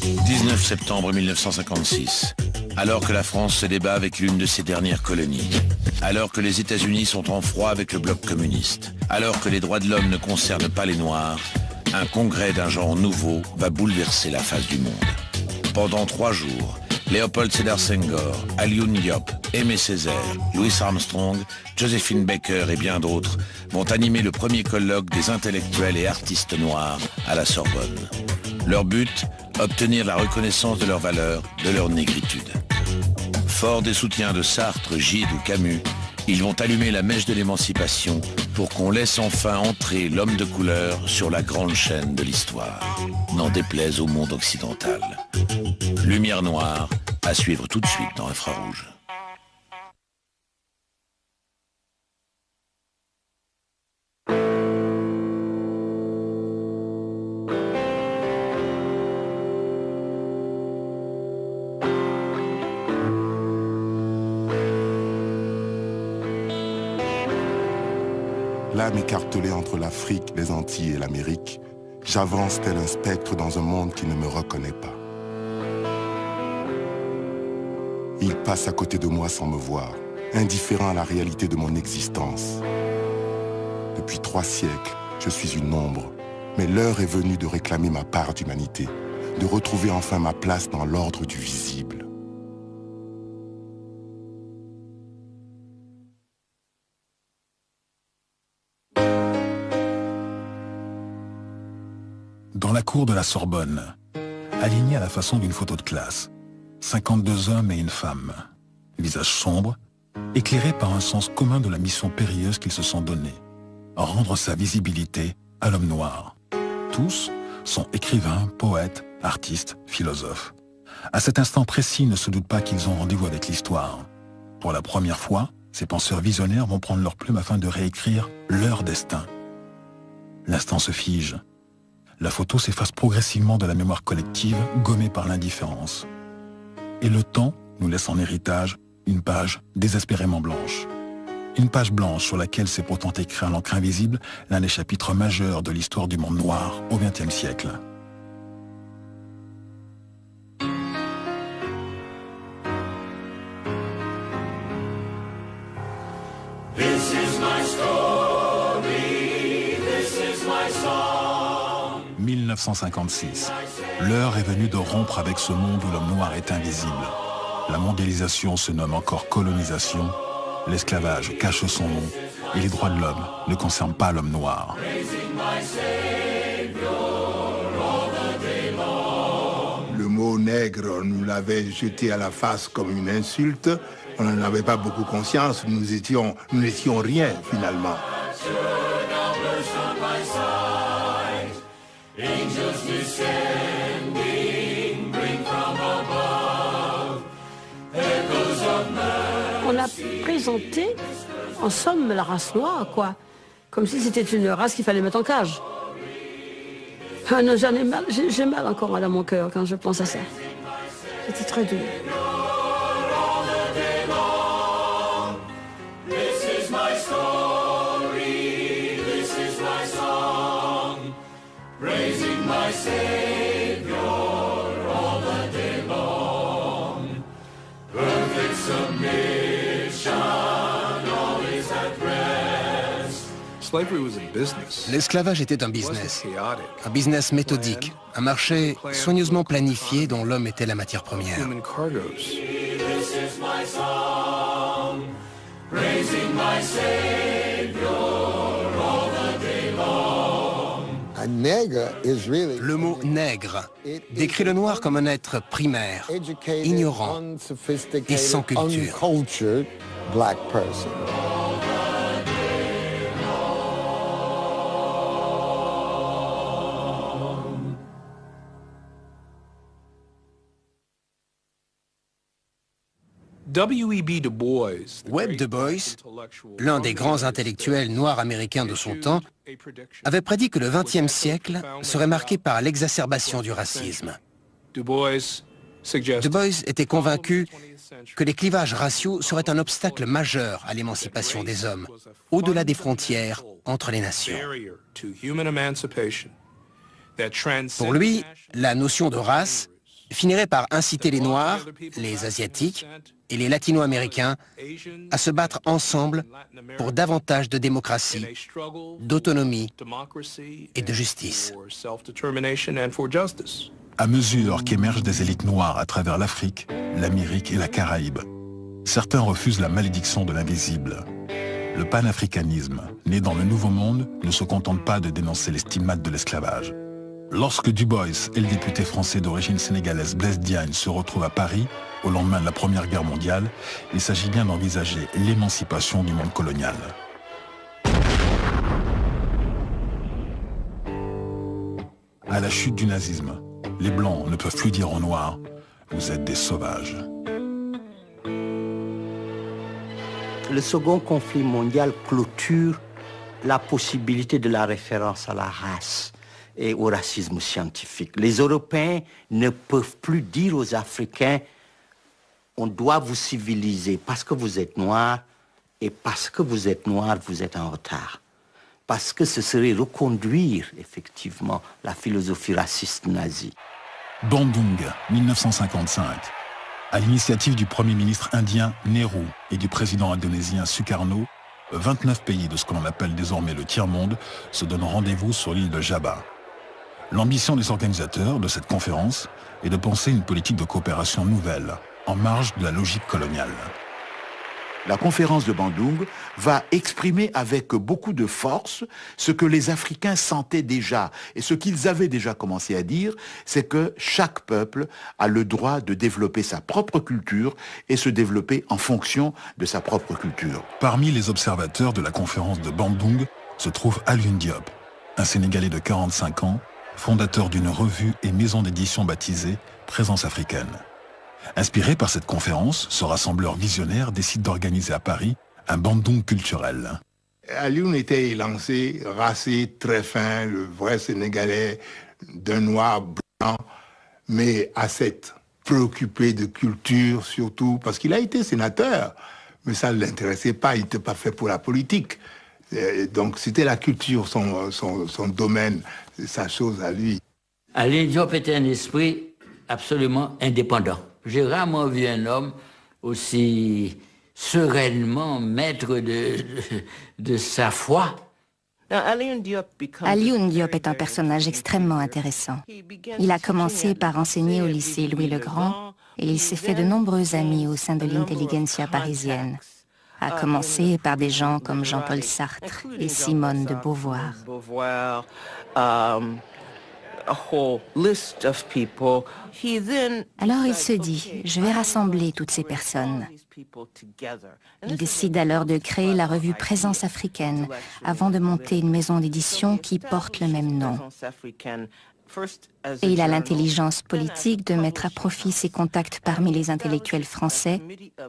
19 septembre 1956. Alors que la France se débat avec l'une de ses dernières colonies. Alors que les États-Unis sont en froid avec le bloc communiste. Alors que les droits de l'homme ne concernent pas les Noirs, un congrès d'un genre nouveau va bouleverser la face du monde. Pendant 3 jours, Léopold Sédar Senghor, Alioune Diop, Aimé Césaire, Louis Armstrong, Joséphine Baker et bien d'autres vont animer le premier colloque des intellectuels et artistes noirs à la Sorbonne. Leur but, obtenir la reconnaissance de leurs valeurs, de leur négritude. Forts des soutiens de Sartre, Gide ou Camus, ils vont allumer la mèche de l'émancipation pour qu'on laisse enfin entrer l'homme de couleur sur la grande chaîne de l'histoire, n'en déplaise au monde occidental. Lumière noire, à suivre tout de suite dans Infrarouge. L'âme écartelée entre l'Afrique, les Antilles et l'Amérique, j'avance tel un spectre dans un monde qui ne me reconnaît pas. Il passe à côté de moi sans me voir, indifférent à la réalité de mon existence. Depuis 3 siècles, je suis une ombre, mais l'heure est venue de réclamer ma part d'humanité, de retrouver enfin ma place dans l'ordre du visible. Dans la cour de la Sorbonne, alignés à la façon d'une photo de classe, 52 hommes et une femme, visage sombre, éclairés par un sens commun de la mission périlleuse qu'ils se sont donnée, rendre sa visibilité à l'homme noir. Tous sont écrivains, poètes, artistes, philosophes. À cet instant précis, ils ne se doutent pas qu'ils ont rendez-vous avec l'histoire. Pour la première fois, ces penseurs visionnaires vont prendre leur plume afin de réécrire leur destin. L'instant se fige. La photo s'efface progressivement de la mémoire collective, gommée par l'indifférence. Et le temps nous laisse en héritage une page désespérément blanche. Une page blanche sur laquelle s'est pourtant écrit à l'encre invisible l'un des chapitres majeurs de l'histoire du monde noir au XXe siècle. This is my story, this is my song. 1956. L'heure est venue de rompre avec ce monde où l'homme noir est invisible. La mondialisation se nomme encore colonisation, l'esclavage cache son nom et les droits de l'homme ne concernent pas l'homme noir. Le mot nègre, on nous l'avait jeté à la face comme une insulte. On n'en avait pas beaucoup conscience, nous n'étions rien finalement. On a présenté, en somme, la race noire, quoi. Comme si c'était une race qu'il fallait mettre en cage. Ah non, j'en ai mal, j'ai mal encore dans mon cœur quand je pense à ça. C'était très dur. L'esclavage était un business méthodique, un marché soigneusement planifié dont l'homme était la matière première. Le mot nègre décrit le noir comme un être primaire, ignorant et sans culture. Webb Du Bois, l'un des grands intellectuels noirs américains de son temps, avait prédit que le XXe siècle serait marqué par l'exacerbation du racisme. Du Bois était convaincu que les clivages raciaux seraient un obstacle majeur à l'émancipation des hommes, au-delà des frontières entre les nations. Pour lui, la notion de race finirait par inciter les Noirs, les Asiatiques et les Latino-Américains à se battre ensemble pour davantage de démocratie, d'autonomie et de justice. À mesure qu'émergent des élites noires à travers l'Afrique, l'Amérique et la Caraïbe, certains refusent la malédiction de l'invisible. Le panafricanisme, né dans le Nouveau Monde, ne se contente pas de dénoncer les stigmates de l'esclavage. Lorsque Du Bois et le député français d'origine sénégalaise Blaise Diagne se retrouvent à Paris, au lendemain de la Première Guerre mondiale, il s'agit bien d'envisager l'émancipation du monde colonial. À la chute du nazisme, les Blancs ne peuvent plus dire aux Noirs « Vous êtes des sauvages ». Le second conflit mondial clôture la possibilité de la référence à la race et au racisme scientifique. Les Européens ne peuvent plus dire aux Africains « on doit vous civiliser parce que vous êtes noirs et parce que vous êtes noirs, vous êtes en retard ». Parce que ce serait reconduire, effectivement, la philosophie raciste nazie. Bandung, 1955. À l'initiative du Premier ministre indien Nehru et du président indonésien Sukarno, 29 pays de ce que l'on appelle désormais le tiers-monde se donnent rendez-vous sur l'île de Java. L'ambition des organisateurs de cette conférence est de penser une politique de coopération nouvelle, en marge de la logique coloniale. La conférence de Bandung va exprimer avec beaucoup de force ce que les Africains sentaient déjà et ce qu'ils avaient déjà commencé à dire, c'est que chaque peuple a le droit de développer sa propre culture et se développer en fonction de sa propre culture. Parmi les observateurs de la conférence de Bandung se trouve Alioune Diop, un Sénégalais de 45 ans, fondateur d'une revue et maison d'édition baptisée Présence africaine. Inspiré par cette conférence, ce rassembleur visionnaire décide d'organiser à Paris un Bandung culturel. Alioune était élancé, racé, très fin, le vrai Sénégalais, d'un noir blanc, mais ascète, préoccupé de culture surtout, parce qu'il a été sénateur, mais ça ne l'intéressait pas, il n'était pas fait pour la politique. Donc c'était la culture, son domaine, sa chose à lui. Alioune Diop était un esprit absolument indépendant. J'ai rarement vu un homme aussi sereinement maître de sa foi. Alioune Diop est un personnage extrêmement intéressant. Il a commencé par enseigner au lycée Louis-le-Grand et il s'est fait de nombreux amis au sein de l'intelligentsia parisienne, à commencer par des gens comme Jean-Paul Sartre et Simone de Beauvoir. Alors il se dit, je vais rassembler toutes ces personnes. Il décide alors de créer la revue Présence africaine, avant de monter une maison d'édition qui porte le même nom. Et il a l'intelligence politique de mettre à profit ses contacts parmi les intellectuels français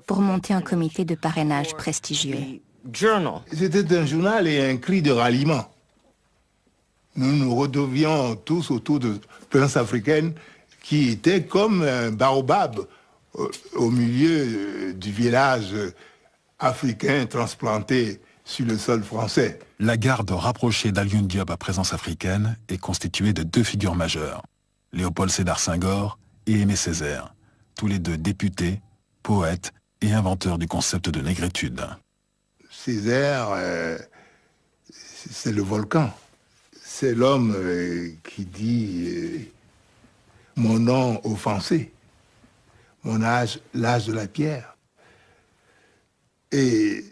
pour monter un comité de parrainage prestigieux. C'était un journal et un cri de ralliement. Nous nous redevions tous autour de Présence africaine qui était comme un baobab au milieu du village africain transplanté sur le sol français. La garde rapprochée d'Alioune Diop à Présence africaine est constituée de deux figures majeures, Léopold Sédar Senghor et Aimé Césaire, tous les deux députés, poètes et inventeurs du concept de négritude. Césaire, c'est le volcan. C'est l'homme qui dit mon nom offensé, mon âge, l'âge de la pierre. Et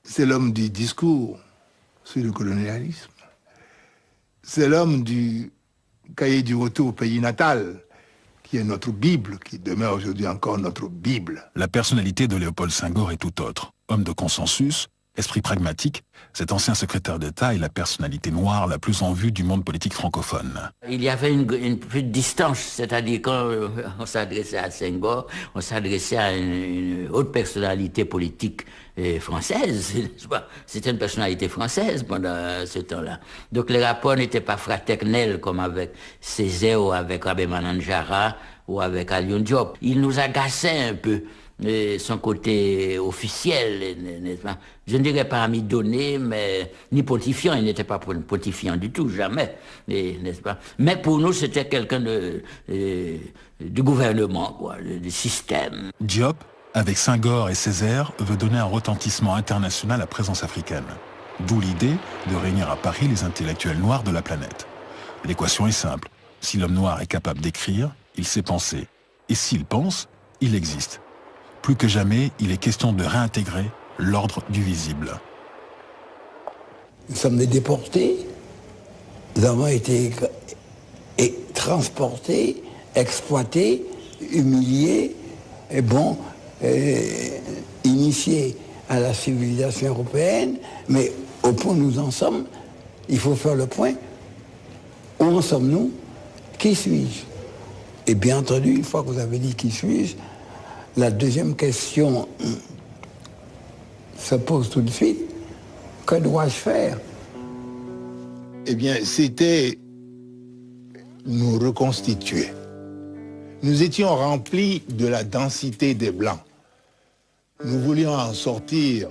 c'est l'homme du discours sur le colonialisme. C'est l'homme du cahier du retour au pays natal, qui est notre Bible, qui demeure aujourd'hui encore notre Bible. La personnalité de Léopold Senghor est tout autre. Homme de consensus, esprit pragmatique, cet ancien secrétaire d'État est la personnalité noire la plus en vue du monde politique francophone. Il y avait une plus de distance, c'est-à-dire quand on s'adressait à Senghor, on s'adressait à une haute personnalité politique française. C'était une personnalité française pendant ce temps-là. Donc les rapports n'étaient pas fraternels comme avec Césaire ou avec Abbé Mananjara ou avec Alioune Diop. Il nous agaçait un peu son côté officiel, n'est-ce pas? Je ne dirais pas ami donné, mais ni pontifiant, il n'était pas pontifiant du tout, jamais, n'est-ce pas? Mais pour nous, c'était quelqu'un du gouvernement, quoi, du système. Diop, avec Senghor et Césaire, veut donner un retentissement international à la présence africaine. D'où l'idée de réunir à Paris les intellectuels noirs de la planète. L'équation est simple. Si l'homme noir est capable d'écrire, il sait penser. Et s'il pense, il existe. Plus que jamais, il est question de réintégrer l'ordre du visible. Nous sommes des déportés. Nous avons été transportés, exploités, humiliés, et bon, initiés à la civilisation européenne. Mais au point où nous en sommes, il faut faire le point. Où en sommes-nous? Qui suis-je? Et bien entendu, une fois que vous avez dit qui suis-je, la deuxième question se pose tout de suite. Que dois-je faire? Eh bien, c'était nous reconstituer. Nous étions remplis de la densité des Blancs. Nous voulions en sortir,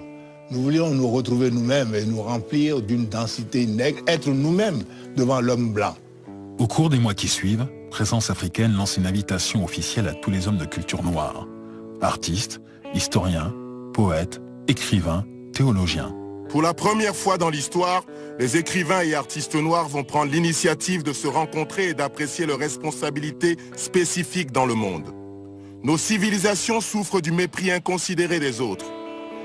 nous voulions nous retrouver nous-mêmes et nous remplir d'une densité nègre, être nous-mêmes devant l'homme blanc. Au cours des mois qui suivent, Présence africaine lance une invitation officielle à tous les hommes de culture noire. Artistes, historiens, poètes, écrivains, théologiens. Pour la première fois dans l'histoire, les écrivains et artistes noirs vont prendre l'initiative de se rencontrer et d'apprécier leurs responsabilités spécifiques dans le monde. Nos civilisations souffrent du mépris inconsidéré des autres.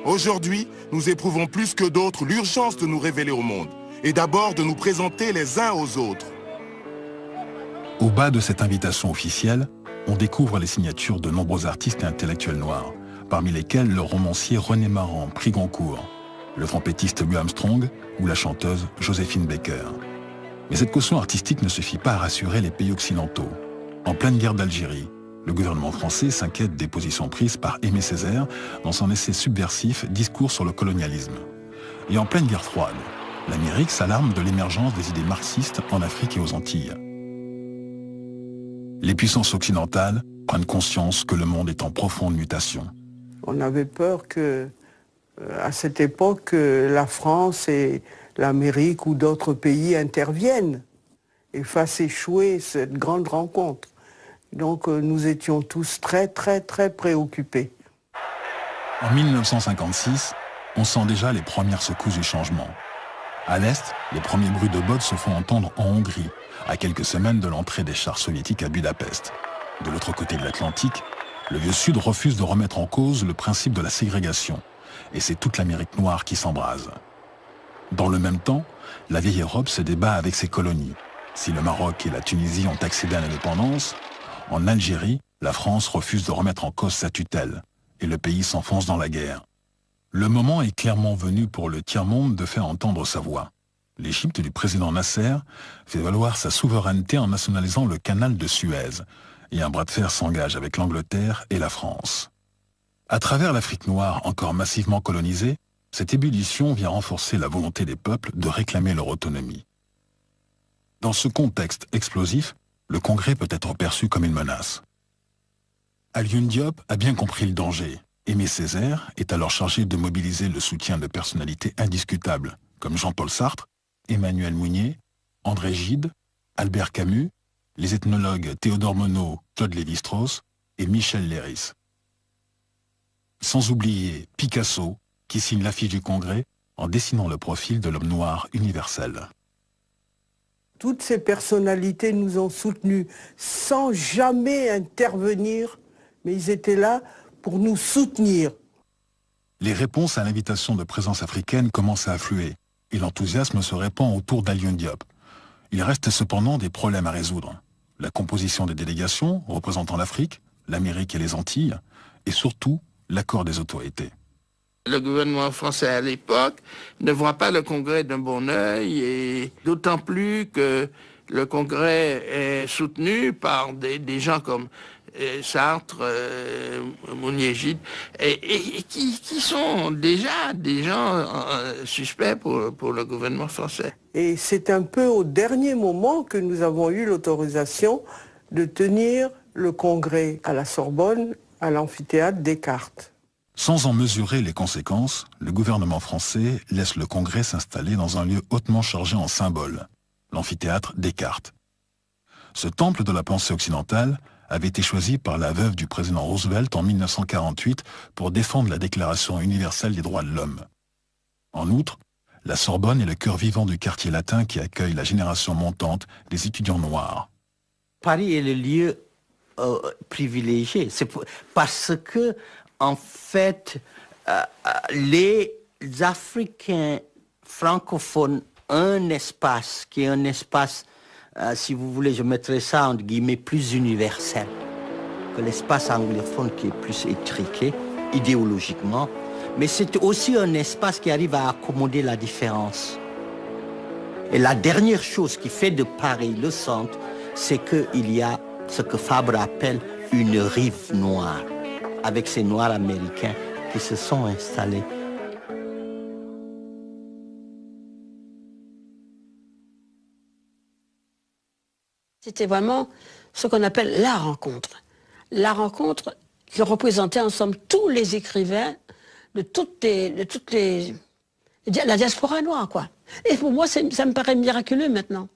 Aujourd'hui, nous éprouvons plus que d'autres l'urgence de nous révéler au monde et d'abord de nous présenter les uns aux autres. Au bas de cette invitation officielle, on découvre les signatures de nombreux artistes et intellectuels noirs, parmi lesquels le romancier René Maran, prix Goncourt, le trompettiste Louis Armstrong ou la chanteuse Joséphine Baker. Mais cette caution artistique ne suffit pas à rassurer les pays occidentaux. En pleine guerre d'Algérie, le gouvernement français s'inquiète des positions prises par Aimé Césaire dans son essai subversif « Discours sur le colonialisme ». Et en pleine guerre froide, l'Amérique s'alarme de l'émergence des idées marxistes en Afrique et aux Antilles. Les puissances occidentales prennent conscience que le monde est en profonde mutation. On avait peur que, à cette époque, la France et l'Amérique ou d'autres pays interviennent et fassent échouer cette grande rencontre. Donc nous étions tous très préoccupés. En 1956, on sent déjà les premières secousses du changement. À l'Est, les premiers bruits de bottes se font entendre en Hongrie, à quelques semaines de l'entrée des chars soviétiques à Budapest. De l'autre côté de l'Atlantique, le vieux Sud refuse de remettre en cause le principe de la ségrégation, et c'est toute l'Amérique noire qui s'embrase. Dans le même temps, la vieille Europe se débat avec ses colonies. Si le Maroc et la Tunisie ont accédé à l'indépendance, en Algérie, la France refuse de remettre en cause sa tutelle, et le pays s'enfonce dans la guerre. Le moment est clairement venu pour le tiers-monde de faire entendre sa voix. L'Égypte du président Nasser fait valoir sa souveraineté en nationalisant le canal de Suez, et un bras de fer s'engage avec l'Angleterre et la France. À travers l'Afrique noire encore massivement colonisée, cette ébullition vient renforcer la volonté des peuples de réclamer leur autonomie. Dans ce contexte explosif, le Congrès peut être perçu comme une menace. Alioune Diop a bien compris le danger. Aimé Césaire est alors chargé de mobiliser le soutien de personnalités indiscutables, comme Jean-Paul Sartre, Emmanuel Mounier, André Gide, Albert Camus, les ethnologues Théodore Monod, Claude Lévi-Strauss et Michel Leiris. Sans oublier Picasso, qui signe l'affiche du Congrès en dessinant le profil de l'homme noir universel. Toutes ces personnalités nous ont soutenus sans jamais intervenir, mais ils étaient là pour nous soutenir. Les réponses à l'invitation de Présence africaine commencent à affluer et l'enthousiasme se répand autour d'Alioune Diop. Il reste cependant des problèmes à résoudre. La composition des délégations représentant l'Afrique, l'Amérique et les Antilles, et surtout l'accord des autorités. Le gouvernement français à l'époque ne voit pas le Congrès d'un bon œil, et d'autant plus que le Congrès est soutenu par des gens comme Sartre, Mounier, Gide, et qui sont déjà des gens suspects pour le gouvernement français. Et c'est un peu au dernier moment que nous avons eu l'autorisation de tenir le Congrès à la Sorbonne à l'amphithéâtre Descartes. Sans en mesurer les conséquences, le gouvernement français laisse le Congrès s'installer dans un lieu hautement chargé en symboles, l'amphithéâtre Descartes. Ce temple de la pensée occidentale avait été choisi par la veuve du président Roosevelt en 1948 pour défendre la Déclaration universelle des droits de l'homme. En outre, la Sorbonne est le cœur vivant du quartier latin qui accueille la génération montante des étudiants noirs. Paris est le lieu privilégié, parce que en fait, les Africains francophones ont un espace qui est un espace, si vous voulez, je mettrais ça entre guillemets, plus universel que l'espace anglophone qui est plus étriqué idéologiquement. Mais c'est aussi un espace qui arrive à accommoder la différence. Et la dernière chose qui fait de Paris le centre, c'est qu'il y a ce que Fabre appelle une rive noire, avec ces Noirs américains qui se sont installés. C'était vraiment ce qu'on appelle la rencontre. La rencontre qui représentait en somme tous les écrivains de la diaspora noire, quoi. Et pour moi, ça me paraît miraculeux maintenant.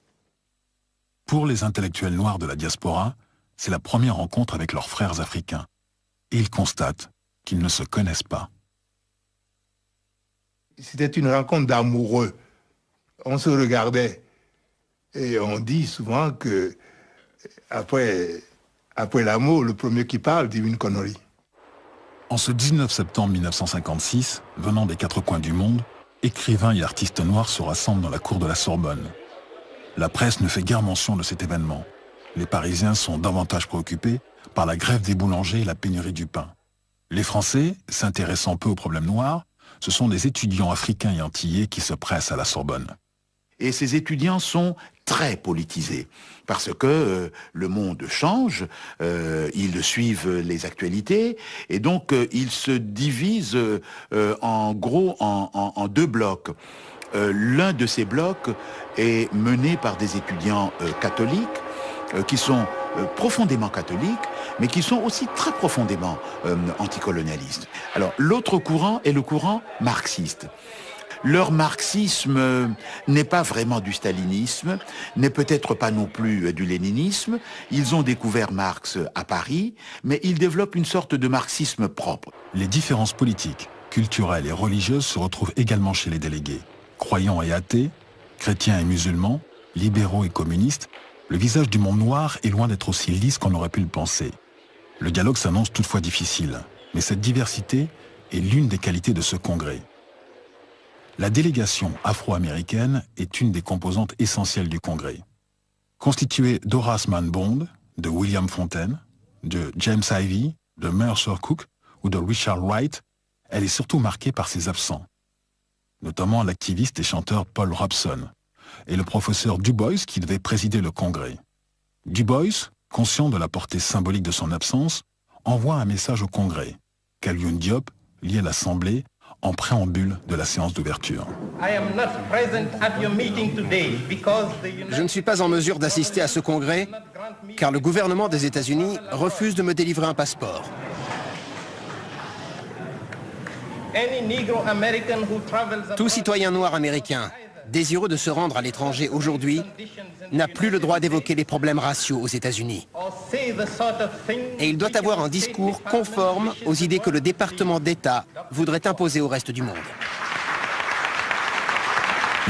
Pour les intellectuels noirs de la diaspora, c'est la première rencontre avec leurs frères africains. Et ils constatent qu'ils ne se connaissent pas. C'était une rencontre d'amoureux. On se regardait. Et on dit souvent que après l'amour, le premier qui parle dit une connerie. En ce 19 septembre 1956, venant des quatre coins du monde, écrivains et artistes noirs se rassemblent dans la cour de la Sorbonne. La presse ne fait guère mention de cet événement. Les Parisiens sont davantage préoccupés par la grève des boulangers et la pénurie du pain. Les Français, s'intéressant peu aux problèmes noirs, ce sont des étudiants africains et antillais qui se pressent à la Sorbonne. Et ces étudiants sont très politisés, parce que le monde change, ils suivent les actualités, et donc ils se divisent en gros en deux blocs. L'un de ces blocs est mené par des étudiants catholiques, qui sont profondément catholiques, mais qui sont aussi très profondément anticolonialistes. Alors l'autre courant est le courant marxiste. Leur marxisme n'est pas vraiment du stalinisme, n'est peut-être pas non plus du léninisme. Ils ont découvert Marx à Paris, mais ils développent une sorte de marxisme propre. Les différences politiques, culturelles et religieuses se retrouvent également chez les délégués. Croyants et athées, chrétiens et musulmans, libéraux et communistes, le visage du monde noir est loin d'être aussi lisse qu'on aurait pu le penser. Le dialogue s'annonce toutefois difficile, mais cette diversité est l'une des qualités de ce congrès. La délégation afro-américaine est une des composantes essentielles du Congrès. Constituée d'Horace Mann Bond, de William Fontaine, de James Ivey, de Mercer Cook ou de Richard Wright, elle est surtout marquée par ses absents, notamment l'activiste et chanteur Paul Robeson, et le professeur Du Bois qui devait présider le Congrès. Du Bois, conscient de la portée symbolique de son absence, envoie un message au Congrès, qu'Alioune Diop lie à l'Assemblée en préambule de la séance d'ouverture. Je ne suis pas en mesure d'assister à ce congrès car le gouvernement des États-Unis refuse de me délivrer un passeport. Tout citoyen noir américain désireux de se rendre à l'étranger aujourd'hui n'a plus le droit d'évoquer les problèmes raciaux aux États-Unis. Et il doit avoir un discours conforme aux idées que le département d'État voudrait imposer au reste du monde.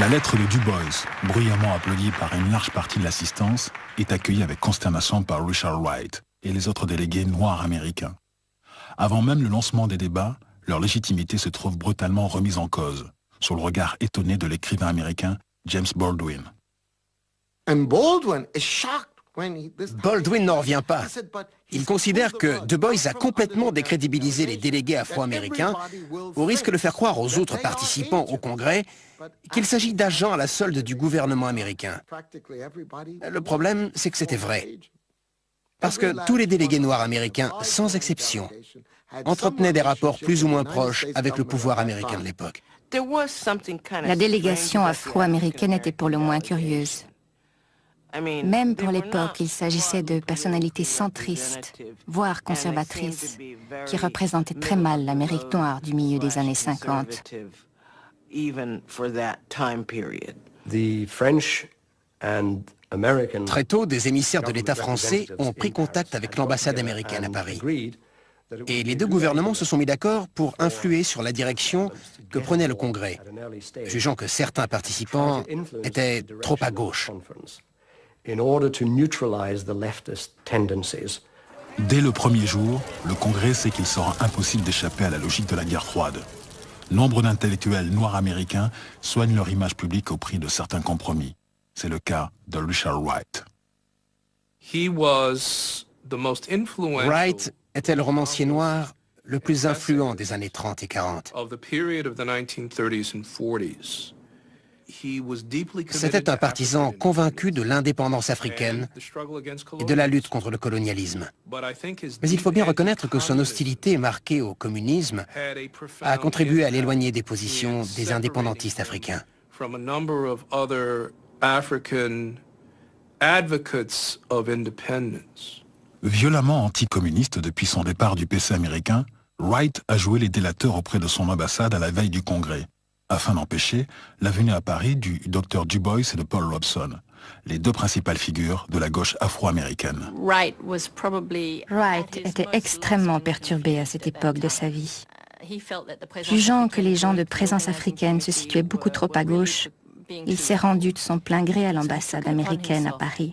La lettre de Du Bois, bruyamment applaudie par une large partie de l'assistance, est accueillie avec consternation par Richard Wright et les autres délégués noirs américains. Avant même le lancement des débats, leur légitimité se trouve brutalement remise en cause, sur le regard étonné de l'écrivain américain James Baldwin. Baldwin n'en revient pas. Il considère que Du Bois a complètement décrédibilisé les délégués afro-américains au risque de faire croire aux autres participants au Congrès qu'il s'agit d'agents à la solde du gouvernement américain. Le problème, c'est que c'était vrai. Parce que tous les délégués noirs américains, sans exception, entretenaient des rapports plus ou moins proches avec le pouvoir américain de l'époque. La délégation afro-américaine était pour le moins curieuse. Même pour l'époque, il s'agissait de personnalités centristes, voire conservatrices, qui représentaient très mal l'Amérique noire du milieu des années 50. Très tôt, des émissaires de l'État français ont pris contact avec l'ambassade américaine à Paris. Et les deux gouvernements se sont mis d'accord pour influer sur la direction que prenait le Congrès, jugeant que certains participants étaient trop à gauche. Dès le premier jour, le Congrès sait qu'il sera impossible d'échapper à la logique de la guerre froide. Nombre d'intellectuels noirs américains soignent leur image publique au prix de certains compromis. C'est le cas de Richard Wright. Wright était le romancier noir le plus influent des années 30 et 40. C'était un partisan convaincu de l'indépendance africaine et de la lutte contre le colonialisme. Mais il faut bien reconnaître que son hostilité marquée au communisme a contribué à l'éloigner des positions des indépendantistes africains. Violemment anticommuniste depuis son départ du PC américain, Wright a joué les délateurs auprès de son ambassade à la veille du Congrès, afin d'empêcher la venue à Paris du Dr Du Bois et de Paul Robeson, les deux principales figures de la gauche afro-américaine. Wright était extrêmement perturbé à cette époque de sa vie. Jugeant que les gens de présence africaine se situaient beaucoup trop à gauche, il s'est rendu de son plein gré à l'ambassade américaine à Paris.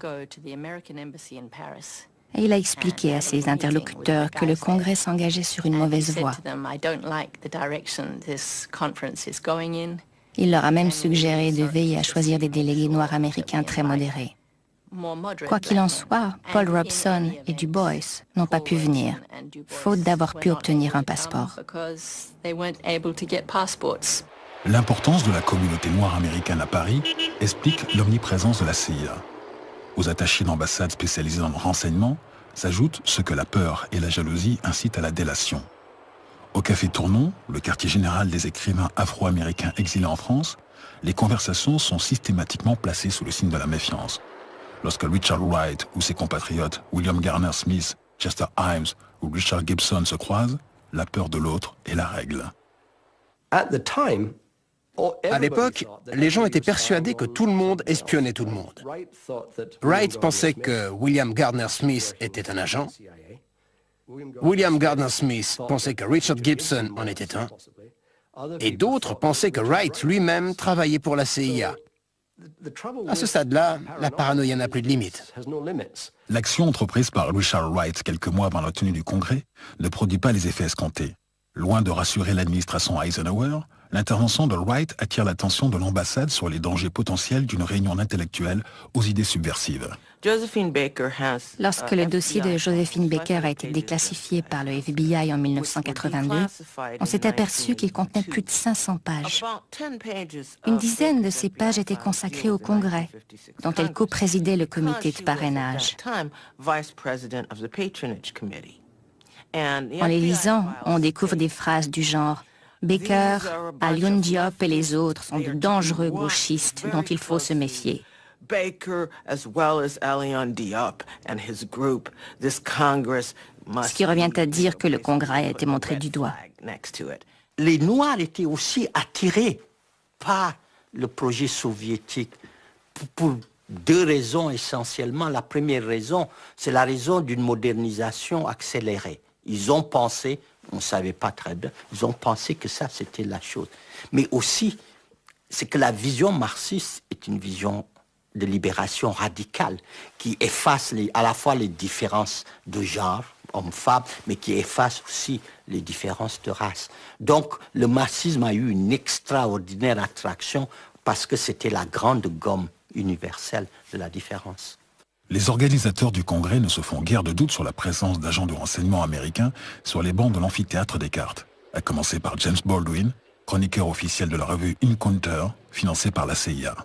Et il a expliqué à ses interlocuteurs que le Congrès s'engageait sur une mauvaise voie. Il leur a même suggéré de veiller à choisir des délégués noirs américains très modérés. Quoi qu'il en soit, Paul Robeson et Du Bois n'ont pas pu venir, faute d'avoir pu obtenir un passeport. L'importance de la communauté noire américaine à Paris explique l'omniprésence de la CIA. Aux attachés d'ambassade spécialisés dans le renseignement s'ajoute ce que la peur et la jalousie incitent à la délation. Au Café Tournon, le quartier général des écrivains afro-américains exilés en France, les conversations sont systématiquement placées sous le signe de la méfiance. Lorsque Richard Wright ou ses compatriotes William Garner Smith, Chester Himes ou Richard Gibson se croisent, la peur de l'autre est la règle. À l'époque, les gens étaient persuadés que tout le monde espionnait tout le monde. Wright pensait que William Gardner Smith était un agent. William Gardner Smith pensait que Richard Gibson en était un. Et d'autres pensaient que Wright lui-même travaillait pour la CIA. À ce stade-là, la paranoïa n'a plus de limite. L'action entreprise par Richard Wright quelques mois avant la tenue du Congrès ne produit pas les effets escomptés. Loin de rassurer l'administration Eisenhower, l'intervention de Wright attire l'attention de l'ambassade sur les dangers potentiels d'une réunion d'intellectuels aux idées subversives. Lorsque le dossier de Josephine Baker a été déclassifié par le FBI en 1982, on s'est aperçu qu'il contenait plus de 500 pages. Une dizaine de ces pages étaient consacrées au Congrès, dont elle coprésidait le comité de parrainage. En les lisant, on découvre des phrases du genre « Baker, Alioune Diop et les autres sont de dangereux gauchistes dont il faut se méfier. » Ce qui revient à dire que le Congrès a été montré du doigt. Les Noirs étaient aussi attirés par le projet soviétique pour deux raisons essentiellement. La première raison, c'est la raison d'une modernisation accélérée. Ils ont pensé, on ne savait pas très bien, ils ont pensé que ça, c'était la chose. Mais aussi, c'est que la vision marxiste est une vision de libération radicale qui efface à la fois les différences de genre, hommes-femmes, mais qui efface aussi les différences de race. Donc, le marxisme a eu une extraordinaire attraction parce que c'était la grande gomme universelle de la différence. Les organisateurs du Congrès ne se font guère de doute sur la présence d'agents de renseignement américains sur les bancs de l'amphithéâtre Descartes, à commencer par James Baldwin, chroniqueur officiel de la revue Encounter, financée par la CIA.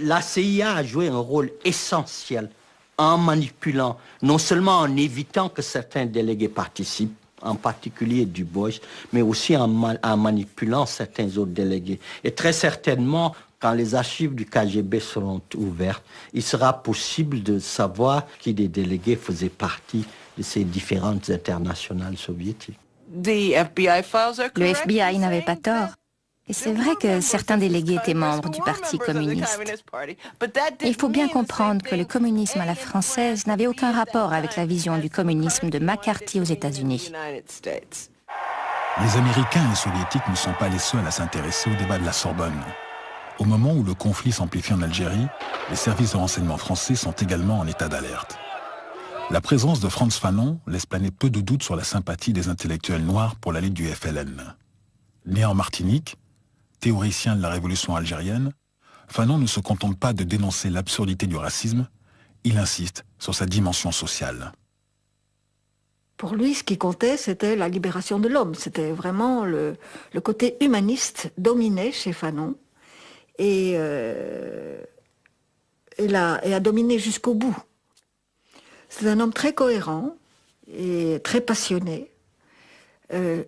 La CIA a joué un rôle essentiel en manipulant, non seulement en évitant que certains délégués participent, en particulier Du Bois, mais aussi en manipulant certains autres délégués. Et très certainement, Quand les archives du KGB seront ouvertes, il sera possible de savoir qui des délégués faisaient partie de ces différentes internationales soviétiques. Le FBI n'avait pas tort. Et c'est vrai que certains délégués étaient membres du Parti communiste. Il faut bien comprendre que le communisme à la française n'avait aucun rapport avec la vision du communisme de McCarthy aux États-Unis. Les Américains et les Soviétiques ne sont pas les seuls à s'intéresser au débat de la Sorbonne. Au moment où le conflit s'amplifie en Algérie, les services de renseignement français sont également en état d'alerte. La présence de Frantz Fanon laisse planer peu de doutes sur la sympathie des intellectuels noirs pour la Ligue du FLN. Né en Martinique, théoricien de la révolution algérienne, Fanon ne se contente pas de dénoncer l'absurdité du racisme, il insiste sur sa dimension sociale. Pour lui, ce qui comptait, c'était la libération de l'homme. C'était vraiment le côté humaniste dominé chez Fanon et a dominé jusqu'au bout. C'est un homme très cohérent et très passionné,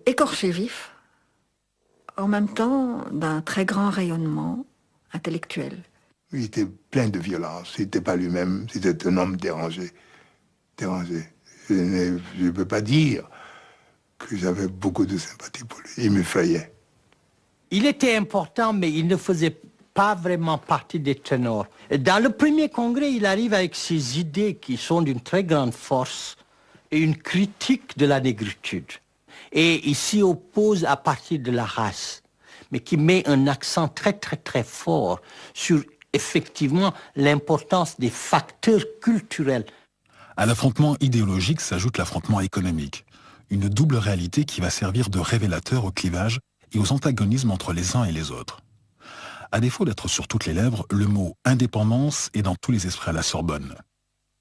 écorché vif, en même temps d'un très grand rayonnement intellectuel. Il était plein de violence, il n'était pas lui-même, c'était un homme dérangé. Je ne peux pas dire que j'avais beaucoup de sympathie pour lui, il m'effrayait. Il était important, mais il ne faisait pas vraiment partie des ténors. Dans le premier congrès, il arrive avec ses idées qui sont d'une très grande force et une critique de la négritude. Et il s'y oppose à partir de la race, mais qui met un accent très fort sur effectivement l'importance des facteurs culturels. À l'affrontement idéologique s'ajoute l'affrontement économique, une double réalité qui va servir de révélateur au clivage et aux antagonismes entre les uns et les autres. À défaut d'être sur toutes les lèvres, le mot « indépendance » est dans tous les esprits à la Sorbonne.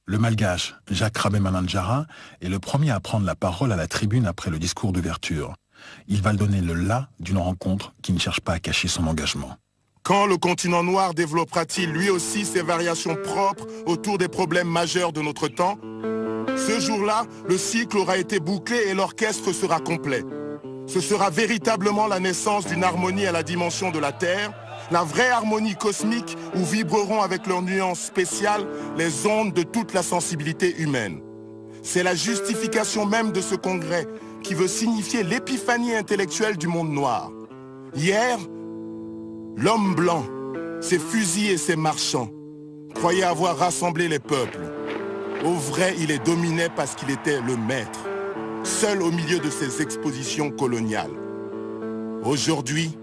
Le malgache Jacques Rabé-Manandjara est le premier à prendre la parole à la tribune après le discours d'ouverture. Il va donner le « là » d'une rencontre qui ne cherche pas à cacher son engagement. Quand le continent noir développera-t-il lui aussi ses variations propres autour des problèmes majeurs de notre temps? Ce jour-là, le cycle aura été bouclé et l'orchestre sera complet. Ce sera véritablement la naissance d'une harmonie à la dimension de la Terre, la vraie harmonie cosmique où vibreront avec leurs nuances spéciales les ondes de toute la sensibilité humaine. C'est la justification même de ce congrès qui veut signifier l'épiphanie intellectuelle du monde noir. Hier, l'homme blanc, ses fusils et ses marchands, croyait avoir rassemblé les peuples. Au vrai, il les dominait parce qu'il était le maître, seul au milieu de ces expositions coloniales. Aujourd'hui,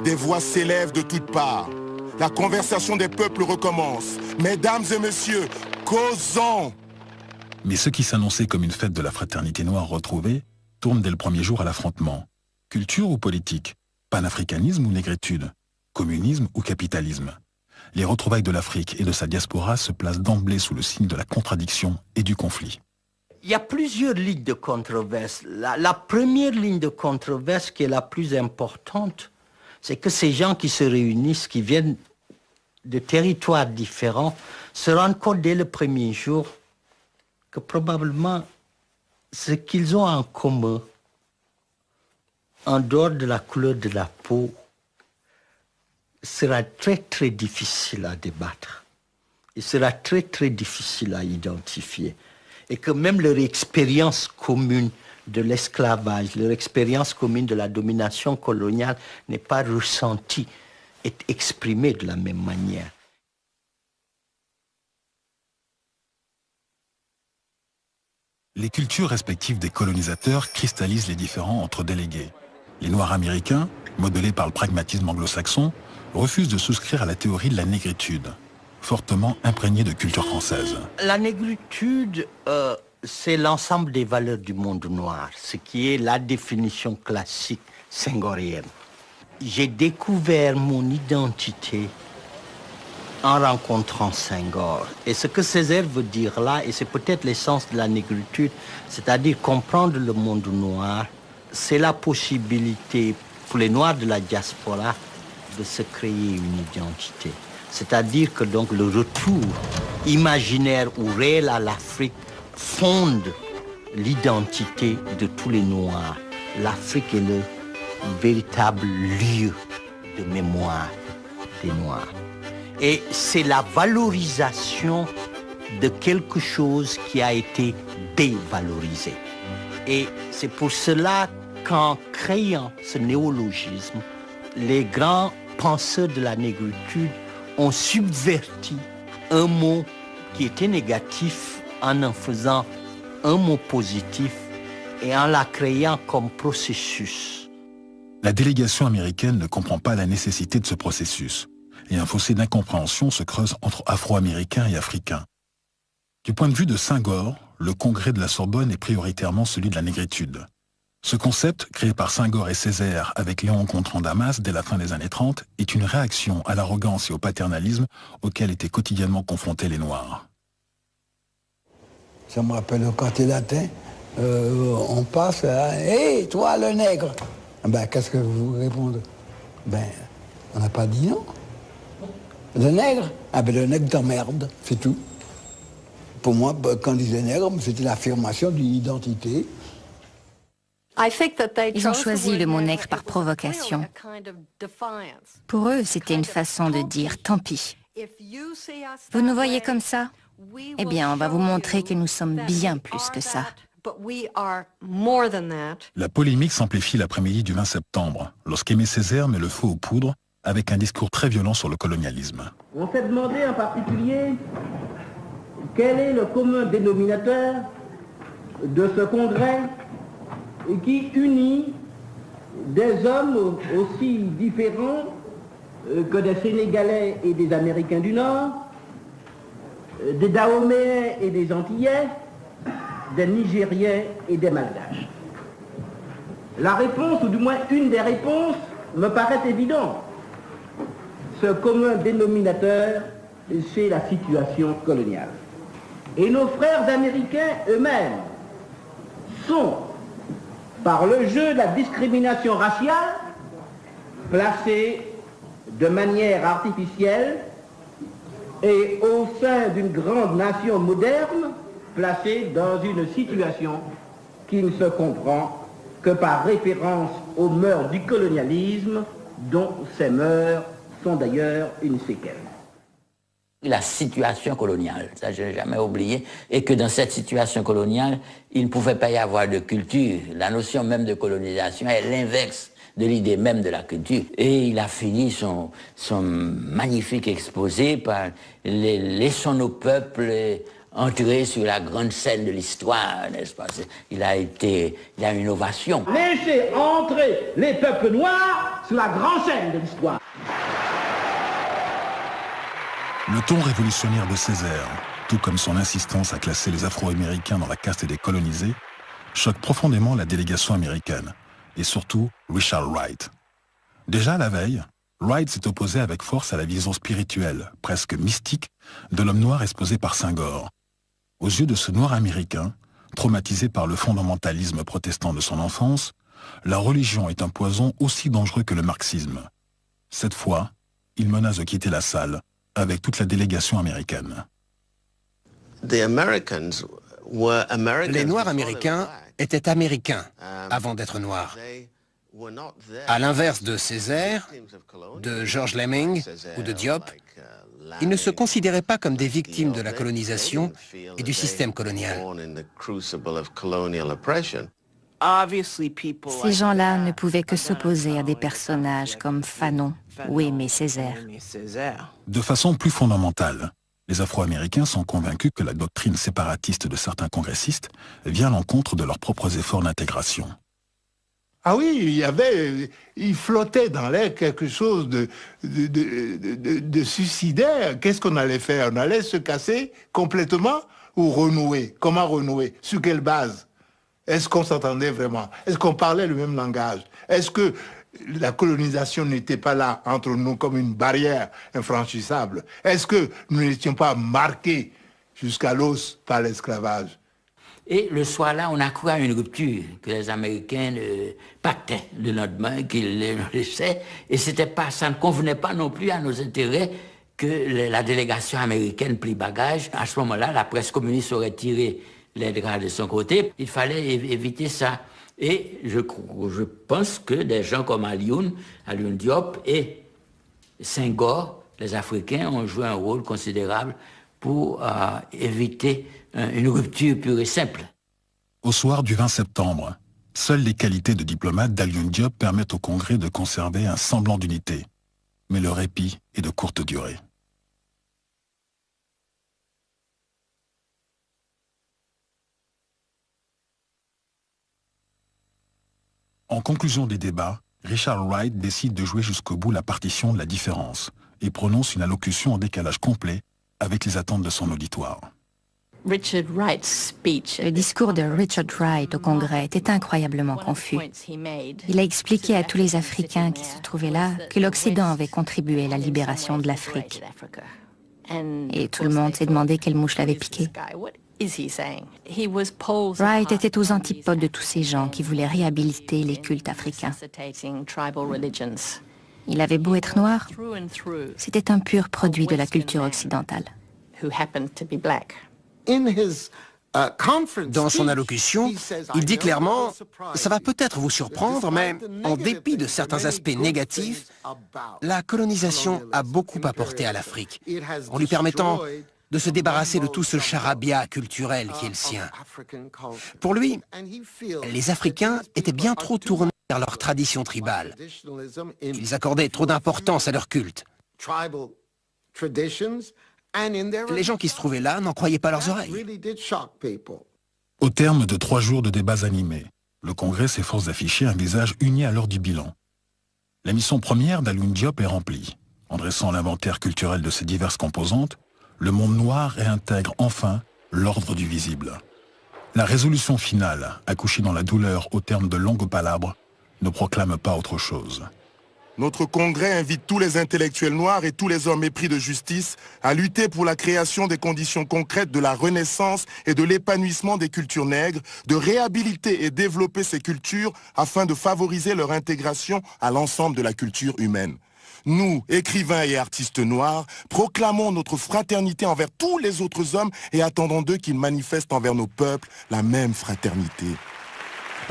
des voix s'élèvent de toutes parts. La conversation des peuples recommence. Mesdames et messieurs, causons! Mais ce qui s'annonçait comme une fête de la fraternité noire retrouvée tourne dès le premier jour à l'affrontement. Culture ou politique? Panafricanisme ou négritude? Communisme ou capitalisme? Les retrouvailles de l'Afrique et de sa diaspora se placent d'emblée sous le signe de la contradiction et du conflit. Il y a plusieurs lignes de controverse. La première ligne de controverse qui est la plus importante, c'est que ces gens qui se réunissent, qui viennent de territoires différents, se rendent compte dès le premier jour que probablement ce qu'ils ont en commun, en dehors de la couleur de la peau, sera très difficile à débattre. Il sera très difficile à identifier. Et que même leur expérience commune de l'esclavage, leur expérience commune de la domination coloniale n'est pas ressentie et exprimée de la même manière. Les cultures respectives des colonisateurs cristallisent les différends entre délégués. Les Noirs américains, modelés par le pragmatisme anglo-saxon, refusent de souscrire à la théorie de la négritude, fortement imprégnée de culture française. La négritude, c'est l'ensemble des valeurs du monde noir, ce qui est la définition classique senghorienne. J'ai découvert mon identité en rencontrant Senghor. Et ce que Césaire veut dire là, et c'est peut-être l'essence de la négritude, c'est-à-dire comprendre le monde noir, c'est la possibilité pour les Noirs de la diaspora de se créer une identité. C'est-à-dire que donc le retour imaginaire ou réel à l'Afrique fonde l'identité de tous les Noirs. L'Afrique est le véritable lieu de mémoire des Noirs. Et c'est la valorisation de quelque chose qui a été dévalorisé. Et c'est pour cela qu'en créant ce néologisme, les grands penseurs de la négritude ont subverti un mot qui était négatif en faisant un mot positif et en la créant comme processus. La délégation américaine ne comprend pas la nécessité de ce processus, et un fossé d'incompréhension se creuse entre Afro-Américains et Africains. Du point de vue de Senghor, le congrès de la Sorbonne est prioritairement celui de la négritude. Ce concept, créé par Senghor et Césaire avec Léon Gontran Damas dès la fin des années 30, est une réaction à l'arrogance et au paternalisme auxquels étaient quotidiennement confrontés les Noirs. Ça me rappelle au quartier latin, on passe, hé, toi le nègre. Ben, qu'est-ce que vous répondez? Ben, on n'a pas dit non. Le nègre? Ah ben le nègre t'emmerde, c'est tout. Pour moi, quand on disait nègre, c'était l'affirmation d'une identité. Ils ont choisi le mot nègre par provocation. Pour eux, c'était une façon de dire « tant pis ». Vous nous voyez comme ça? Eh bien, on va vous montrer que nous sommes bien plus que ça. La polémique s'amplifie l'après-midi du 20 septembre, lorsqu'Aimé Césaire met le feu aux poudres avec un discours très violent sur le colonialisme. On s'est demandé en particulier quel est le commun dénominateur de ce congrès qui unit des hommes aussi différents que des Sénégalais et des Américains du Nord, des Dahoméens et des Antillais, des Nigériens et des Malgaches. La réponse, ou du moins une des réponses, me paraît évidente. Ce commun dénominateur, c'est la situation coloniale. Et nos frères américains eux-mêmes sont, par le jeu de la discrimination raciale, placés de manière artificielle et au sein d'une grande nation moderne, placés dans une situation qui ne se comprend que par référence aux mœurs du colonialisme, dont ces mœurs sont d'ailleurs une séquelle. La situation coloniale, ça je n'ai jamais oublié, et que dans cette situation coloniale, il ne pouvait pas y avoir de culture. La notion même de colonisation est l'inverse de l'idée même de la culture. Et il a fini son magnifique exposé par « Laissons nos peuples entrer sur la grande scène de l'histoire », n'est-ce pas? Il a une ovation. Laissez entrer les peuples noirs sur la grande scène de l'histoire. Le ton révolutionnaire de Césaire, tout comme son insistance à classer les Afro-Américains dans la caste des colonisés, choque profondément la délégation américaine, et surtout Richard Wright. Déjà la veille, Wright s'est opposé avec force à la vision spirituelle, presque mystique, de l'homme noir exposé par Senghor. Aux yeux de ce noir américain, traumatisé par le fondamentalisme protestant de son enfance, la religion est un poison aussi dangereux que le marxisme. Cette fois, il menace de quitter la salle, avec toute la délégation américaine. Les Noirs américains étaient américains avant d'être noirs. À l'inverse de Césaire, de George Lemming ou de Diop, ils ne se considéraient pas comme des victimes de la colonisation et du système colonial. Ces gens-là ne pouvaient que s'opposer à des personnages comme Fanon ou Aimé Césaire. De façon plus fondamentale, les Afro-Américains sont convaincus que la doctrine séparatiste de certains congressistes vient à l'encontre de leurs propres efforts d'intégration. Ah oui, il flottait dans l'air quelque chose de suicidaire. Qu'est-ce qu'on allait faire? On allait se casser complètement ou renouer? Comment renouer? Sur quelle base? Est-ce qu'on s'entendait vraiment? Est-ce qu'on parlait le même langage? Est-ce que la colonisation n'était pas là entre nous comme une barrière infranchissable? Est-ce que nous n'étions pas marqués jusqu'à l'os par l'esclavage? Et le soir-là, on a cru à une rupture, que les Américains pactaient le lendemain, qu'ils les laissaient, et ça ne convenait pas non plus à nos intérêts que la délégation américaine plie bagage. À ce moment-là, la presse communiste aurait tiré les draps de son côté. Il fallait éviter ça. Et je pense que des gens comme Alioune Diop et Senghor les Africains ont joué un rôle considérable pour éviter une rupture pure et simple. Au soir du 20 septembre, seules les qualités de diplomate d'Alioune Diop permettent au Congrès de conserver un semblant d'unité. Mais le répit est de courte durée. En conclusion des débats, Richard Wright décide de jouer jusqu'au bout la partition de la différence et prononce une allocution en décalage complet avec les attentes de son auditoire. Le discours de Richard Wright au Congrès était incroyablement confus. Il a expliqué à tous les Africains qui se trouvaient là que l'Occident avait contribué à la libération de l'Afrique. Et tout le monde s'est demandé quelle mouche l'avait piqué. Wright était aux antipodes de tous ces gens qui voulaient réhabiliter les cultes africains. Il avait beau être noir, c'était un pur produit de la culture occidentale. Dans son allocution, il dit clairement « Ça va peut-être vous surprendre, mais en dépit de certains aspects négatifs, la colonisation a beaucoup apporté à l'Afrique, en lui permettant de se débarrasser de tout ce charabia culturel qui est le sien. Pour lui, les Africains étaient bien trop tournés vers leur tradition tribale. Ils accordaient trop d'importance à leur culte. Les gens qui se trouvaient là n'en croyaient pas leurs oreilles. Au terme de 3 jours de débats animés, le Congrès s'efforce d'afficher un visage uni à l'heure du bilan. La mission première d'Alioune Diop est remplie. En dressant l'inventaire culturel de ses diverses composantes, le monde noir réintègre enfin l'ordre du visible. La résolution finale, accouchée dans la douleur au terme de longues palabres, ne proclame pas autre chose. Notre Congrès invite tous les intellectuels noirs et tous les hommes épris de justice à lutter pour la création des conditions concrètes de la renaissance et de l'épanouissement des cultures nègres, de réhabiliter et développer ces cultures afin de favoriser leur intégration à l'ensemble de la culture humaine. Nous, écrivains et artistes noirs, proclamons notre fraternité envers tous les autres hommes et attendons d'eux qu'ils manifestent envers nos peuples la même fraternité.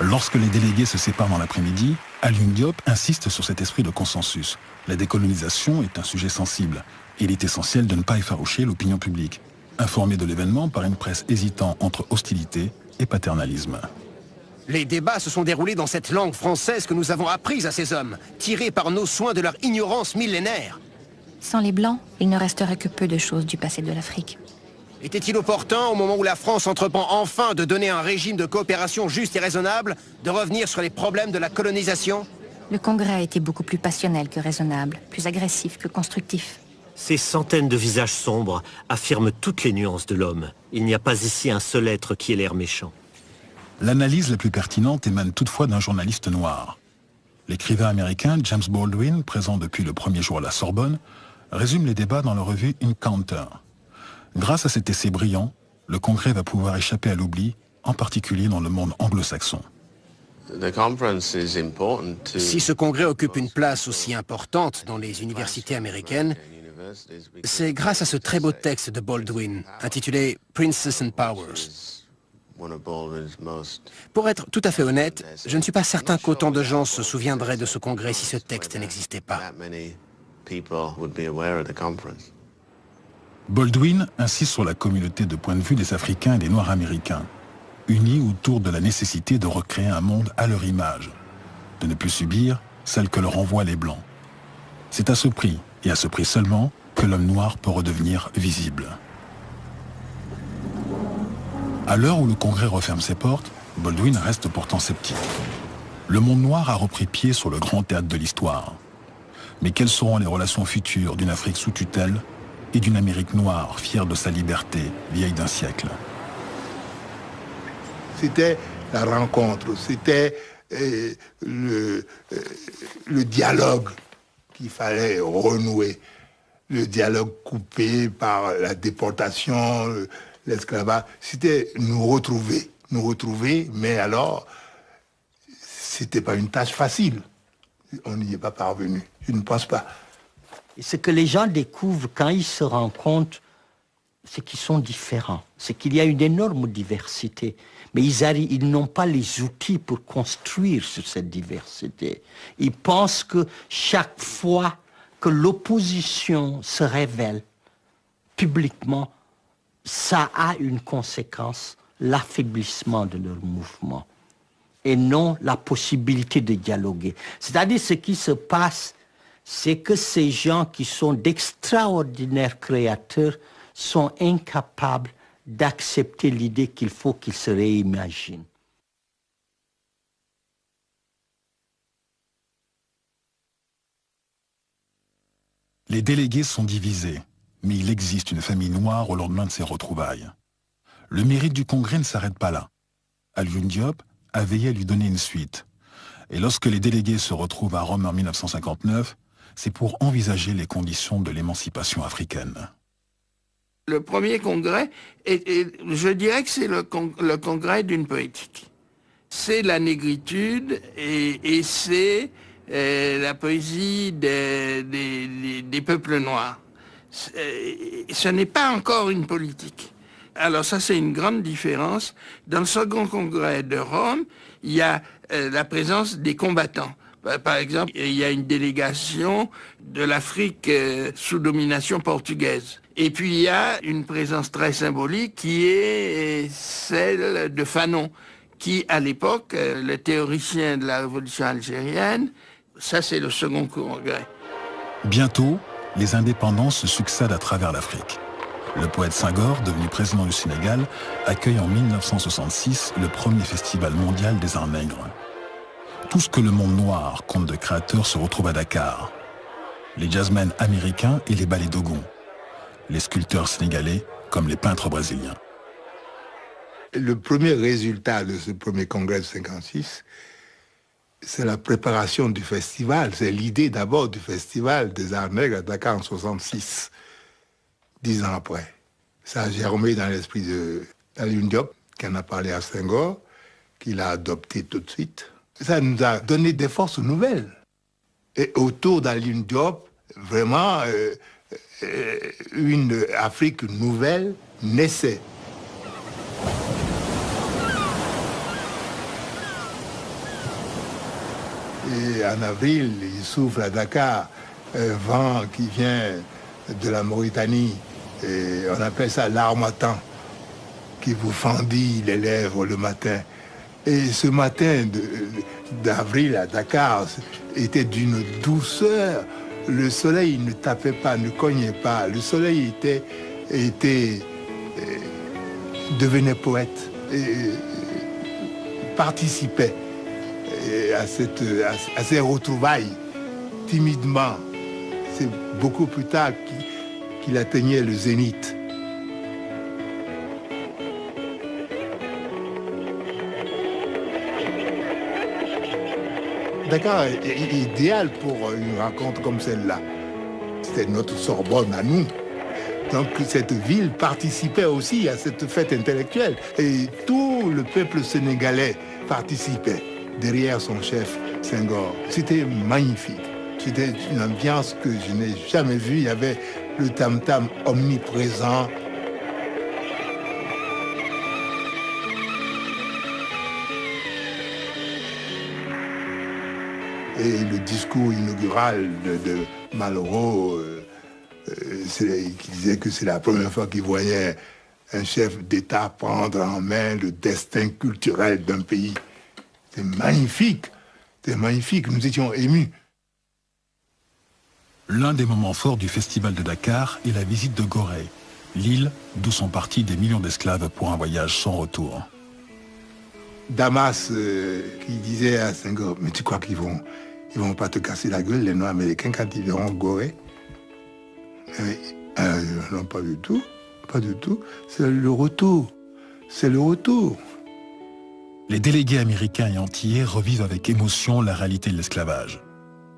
Lorsque les délégués se séparent dans l'après-midi, Alioune Diop insiste sur cet esprit de consensus. La décolonisation est un sujet sensible et il est essentiel de ne pas effaroucher l'opinion publique, informée de l'événement par une presse hésitant entre hostilité et paternalisme. Les débats se sont déroulés dans cette langue française que nous avons apprise à ces hommes, tirés par nos soins de leur ignorance millénaire. Sans les Blancs, il ne resterait que peu de choses du passé de l'Afrique. Était-il opportun, au moment où la France entreprend enfin de donner un régime de coopération juste et raisonnable, de revenir sur les problèmes de la colonisation? Le Congrès a été beaucoup plus passionnel que raisonnable, plus agressif que constructif. Ces centaines de visages sombres affirment toutes les nuances de l'homme. Il n'y a pas ici un seul être qui ait l'air méchant. L'analyse la plus pertinente émane toutefois d'un journaliste noir. L'écrivain américain James Baldwin, présent depuis le premier jour à la Sorbonne, résume les débats dans la revue Encounter. Grâce à cet essai brillant, le Congrès va pouvoir échapper à l'oubli, en particulier dans le monde anglo-saxon. Si ce congrès occupe une place aussi importante dans les universités américaines, c'est grâce à ce très beau texte de Baldwin, intitulé « Princes and Powers ». Pour être tout à fait honnête, je ne suis pas certain qu'autant de gens se souviendraient de ce congrès si ce texte n'existait pas. Baldwin insiste sur la communauté de point de vue des Africains et des Noirs américains, unis autour de la nécessité de recréer un monde à leur image, de ne plus subir celle que leur envoient les Blancs. C'est à ce prix, et à ce prix seulement, que l'homme noir peut redevenir visible. À l'heure où le Congrès referme ses portes, Baldwin reste pourtant sceptique. Le monde noir a repris pied sur le grand théâtre de l'histoire. Mais quelles seront les relations futures d'une Afrique sous tutelle et d'une Amérique noire fière de sa liberté, vieille d'un siècle? C'était la rencontre, c'était le dialogue qu'il fallait renouer. Le dialogue coupé par la déportation, l'esclavage. C'était nous retrouver, mais alors, c'était pas une tâche facile. On n'y est pas parvenu, je ne pense pas. Et ce que les gens découvrent quand ils se rendent compte, c'est qu'ils sont différents. C'est qu'il y a une énorme diversité. Mais ils n'ont pas les outils pour construire sur cette diversité. Ils pensent que chaque fois que l'opposition se révèle publiquement, ça a une conséquence, l'affaiblissement de leur mouvement, et non la possibilité de dialoguer. C'est-à-dire ce qui se passe, c'est que ces gens qui sont d'extraordinaires créateurs sont incapables d'accepter l'idée qu'il faut qu'ils se réimaginent. Les délégués sont divisés, mais il existe une famille noire au lendemain de ces retrouvailles. Le mérite du Congrès ne s'arrête pas là. Alioune Diop a veillé à lui donner une suite. Et lorsque les délégués se retrouvent à Rome en 1959, c'est pour envisager les conditions de l'émancipation africaine. Le premier congrès, je dirais que c'est le congrès d'une poétique. C'est la négritude et c'est la poésie des peuples noirs. Ce n'est pas encore une politique. Alors ça, c'est une grande différence. Dans le second congrès de Rome, il y a la présence des combattants. Par exemple, il y a une délégation de l'Afrique sous domination portugaise. Et puis il y a une présence très symbolique qui est celle de Fanon, qui à l'époque, le théoricien de la révolution algérienne, ça c'est le second congrès. Bientôt, les indépendances se succèdent à travers l'Afrique. Le poète Senghor, devenu président du Sénégal, accueille en 1966 le premier festival mondial des arts nègres. Tout ce que le monde noir compte de créateurs se retrouve à Dakar. Les jazzmen américains et les ballets Dogon. Les sculpteurs sénégalais comme les peintres brésiliens. Le premier résultat de ce premier congrès de 56, c'est la préparation du festival. C'est l'idée d'abord du festival des arts nègres à Dakar en 66, 10 ans après. Ça a germé dans l'esprit d'Alioune Diop, qui en a parlé à Senghor, qui l'a adopté tout de suite. Ça nous a donné des forces nouvelles. Et autour d'Alioune Diop, vraiment, une Afrique nouvelle naissait. Et en avril, il souffle à Dakar un vent qui vient de la Mauritanie. Et on appelle ça l'harmattan, qui vous fendit les lèvres le matin. Et ce matin d'avril à Dakar était d'une douceur. Le soleil ne tapait pas, ne cognait pas. Le soleil devenait poète, participait à ces retrouvailles timidement. C'est beaucoup plus tard qu'il atteignait le zénith. Dakar est idéal pour une rencontre comme celle-là. C'était notre Sorbonne à nous. Donc cette ville participait aussi à cette fête intellectuelle. Et tout le peuple sénégalais participait derrière son chef Senghor. C'était magnifique. C'était une ambiance que je n'ai jamais vue. Il y avait le tam-tam omniprésent. Et le discours inaugural de Malraux, qui disait que c'est la première fois qu'il voyait un chef d'État prendre en main le destin culturel d'un pays. C'est magnifique, c'est magnifique, nous étions émus. L'un des moments forts du festival de Dakar est la visite de Gorée, l'île d'où sont partis des millions d'esclaves pour un voyage sans retour. Damas qui disait à Senghor, mais tu crois qu'ils vont pas te casser la gueule, les Noirs américains, quand ils verront Gorée? Non, pas du tout, pas du tout. C'est le retour, c'est le retour. Les délégués américains et antillais revivent avec émotion la réalité de l'esclavage.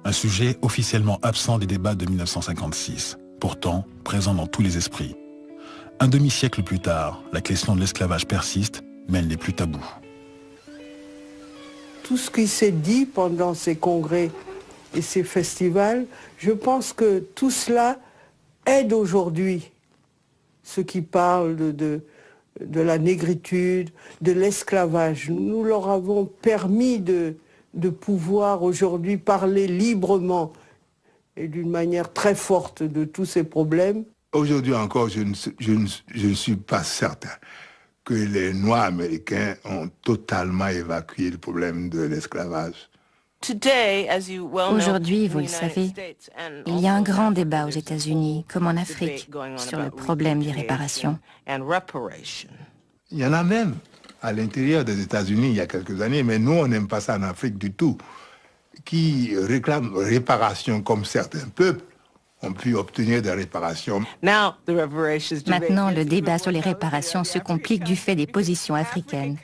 Un sujet officiellement absent des débats de 1956, pourtant présent dans tous les esprits. Un demi-siècle plus tard, la question de l'esclavage persiste, mais elle n'est plus taboue. Tout ce qui s'est dit pendant ces congrès et ces festivals, je pense que tout cela aide aujourd'hui ceux qui parlent de la négritude, de l'esclavage. Nous leur avons permis de pouvoir aujourd'hui parler librement et d'une manière très forte de tous ces problèmes. Aujourd'hui encore, je ne suis pas certain que les Noirs américains ont totalement évacué le problème de l'esclavage. Aujourd'hui, vous le savez, il y a un grand débat aux États-Unis, comme en Afrique, sur le problème des réparations. Il y en a même à l'intérieur des États-Unis il y a quelques années, mais nous, on n'aime pas ça en Afrique du tout, qui réclament réparation comme certains peuples ont pu obtenir des réparations. Maintenant, le débat sur les réparations se complique du fait des positions africaines.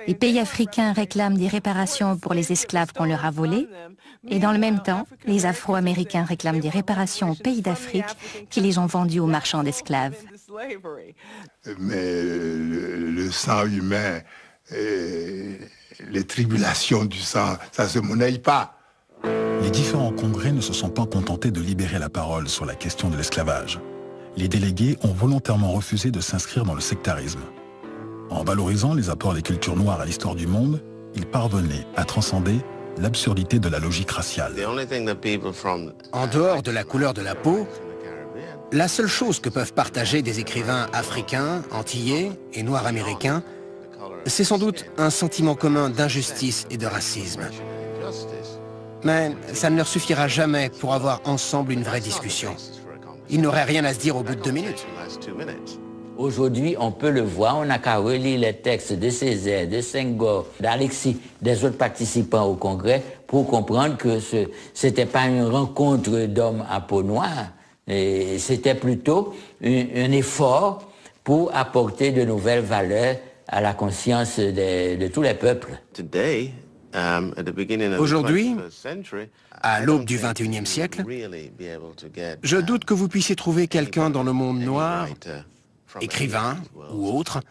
Les pays africains réclament des réparations pour les esclaves qu'on leur a volés, et dans le même temps, les Afro-Américains réclament des réparations aux pays d'Afrique qui les ont vendus aux marchands d'esclaves. Mais le sang humain, et les tribulations du sang, ça ne se monnaie pas. Les différents congrès ne se sont pas contentés de libérer la parole sur la question de l'esclavage. Les délégués ont volontairement refusé de s'inscrire dans le sectarisme. En valorisant les apports des cultures noires à l'histoire du monde, ils parvenaient à transcender l'absurdité de la logique raciale. En dehors de la couleur de la peau, la seule chose que peuvent partager des écrivains africains, antillais et noirs américains, c'est sans doute un sentiment commun d'injustice et de racisme. Mais ça ne leur suffira jamais pour avoir ensemble une vraie discussion. Ils n'auraient rien à se dire au bout de 2 minutes. Aujourd'hui, on peut le voir, on n'a qu'à relire les textes de Césaire, de Senghor, d'Alexis, des autres participants au Congrès pour comprendre que ce n'était pas une rencontre d'hommes à peau noire, c'était plutôt un effort pour apporter de nouvelles valeurs à la conscience de tous les peuples. Aujourd'hui, à l'aube du XXIe siècle, je doute que vous puissiez trouver quelqu'un dans le monde noir, écrivain ou autre,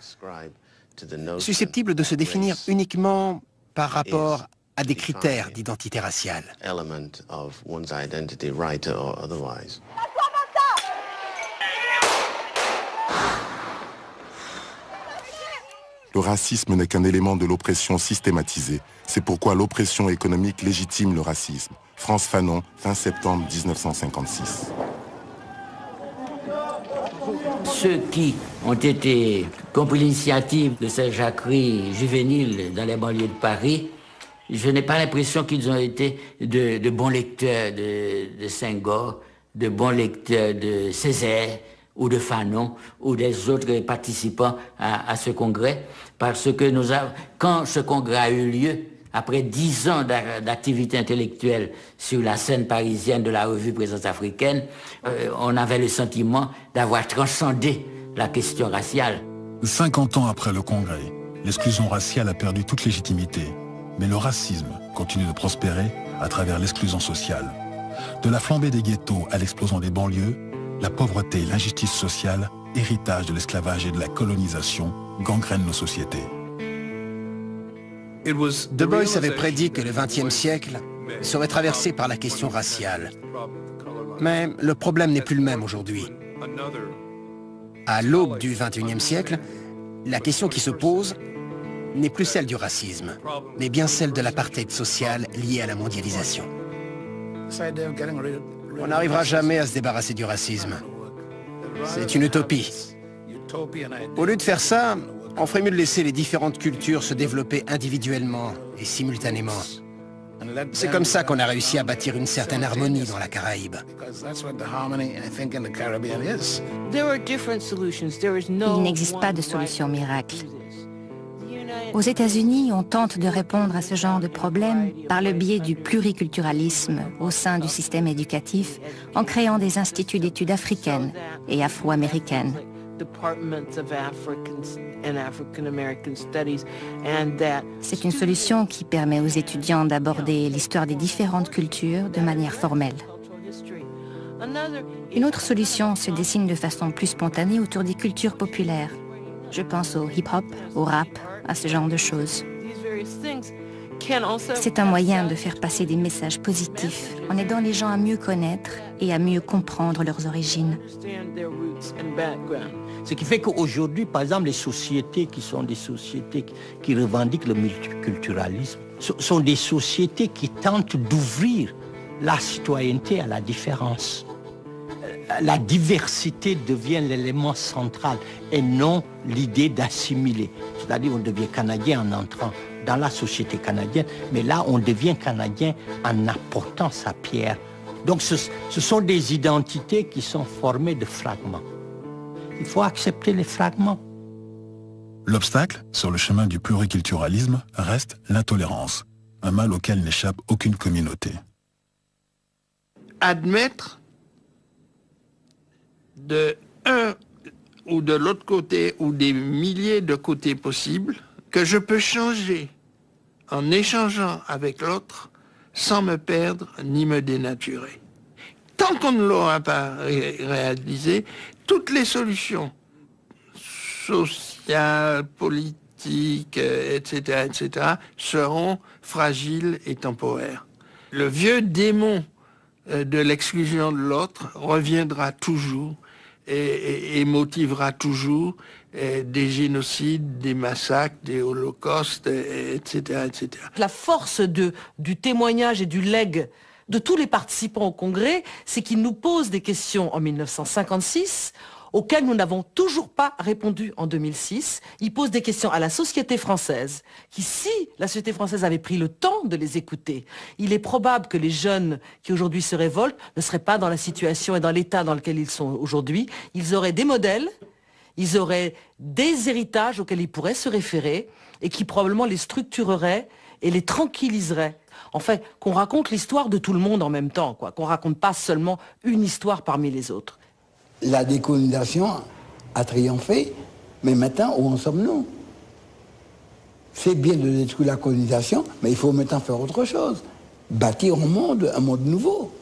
susceptible de se définir uniquement par rapport à des critères d'identité raciale. Le racisme n'est qu'un élément de l'oppression systématisée. C'est pourquoi l'oppression économique légitime le racisme. France Fanon, fin septembre 1956. Ceux qui ont compris l'initiative de ces jacqueries juvéniles dans les banlieues de Paris, je n'ai pas l'impression qu'ils ont été de bons lecteurs de Senghor, de bons lecteurs de Césaire, ou de Fanon, ou des autres participants à ce congrès, parce que quand ce congrès a eu lieu, après 10 ans d'activité intellectuelle sur la scène parisienne de la revue Présence africaine, on avait le sentiment d'avoir transcendé la question raciale. 50 ans après le congrès, l'exclusion raciale a perdu toute légitimité, mais le racisme continue de prospérer à travers l'exclusion sociale. De la flambée des ghettos à l'explosion des banlieues, la pauvreté et l'injustice sociale, héritage de l'esclavage et de la colonisation, gangrènent nos sociétés. Du Bois avait prédit que le XXe siècle serait traversé par la question raciale. Mais le problème n'est plus le même aujourd'hui. À l'aube du XXIe siècle, la question qui se pose n'est plus celle du racisme, mais bien celle de l'apartheid social lié à la mondialisation. On n'arrivera jamais à se débarrasser du racisme. C'est une utopie. Au lieu de faire ça, on ferait mieux de laisser les différentes cultures se développer individuellement et simultanément. C'est comme ça qu'on a réussi à bâtir une certaine harmonie dans la Caraïbe. Il n'existe pas de solution miracle. Aux États-Unis, on tente de répondre à ce genre de problème par le biais du pluriculturalisme au sein du système éducatif, en créant des instituts d'études africaines et afro-américaines. C'est une solution qui permet aux étudiants d'aborder l'histoire des différentes cultures de manière formelle. Une autre solution se dessine de façon plus spontanée autour des cultures populaires. Je pense au hip-hop, au rap, à ce genre de choses. C'est un moyen de faire passer des messages positifs en aidant les gens à mieux connaître et à mieux comprendre leurs origines. Ce qui fait qu'aujourd'hui, par exemple, les sociétés qui sont des sociétés qui revendiquent le multiculturalisme sont des sociétés qui tentent d'ouvrir la citoyenneté à la différence. La diversité devient l'élément central et non l'idée d'assimiler. C'est-à-dire on devient Canadien en entrant dans la société canadienne, mais là on devient Canadien en apportant sa pierre. Donc ce sont des identités qui sont formées de fragments. Il faut accepter les fragments. L'obstacle, sur le chemin du pluriculturalisme, reste l'intolérance, un mal auquel n'échappe aucune communauté. Admettre de un ou de l'autre côté, ou des milliers de côtés possibles, que je peux changer en échangeant avec l'autre sans me perdre ni me dénaturer. Tant qu'on ne l'aura pas réalisé, toutes les solutions sociales, politiques, etc., seront fragiles et temporaires. Le vieux démon de l'exclusion de l'autre reviendra toujours et motivera toujours des génocides, des massacres, des holocaustes, etc., etc. La force du témoignage et du legs de tous les participants au Congrès, c'est qu'ils nous posent des questions en 1956 auxquelles nous n'avons toujours pas répondu en 2006. Ils posent des questions à la société française, qui, si la société française avait pris le temps de les écouter, il est probable que les jeunes qui aujourd'hui se révoltent ne seraient pas dans la situation et dans l'état dans lequel ils sont aujourd'hui. Ils auraient des modèles, ils auraient des héritages auxquels ils pourraient se référer et qui probablement les structureraient et les tranquilliseraient. En fait, qu'on raconte l'histoire de tout le monde en même temps, quoi. Qu'on raconte pas seulement une histoire parmi les autres. La décolonisation a triomphé, mais maintenant, où en sommes-nous? C'est bien de détruire la colonisation, mais il faut maintenant faire autre chose. Bâtir un monde nouveau.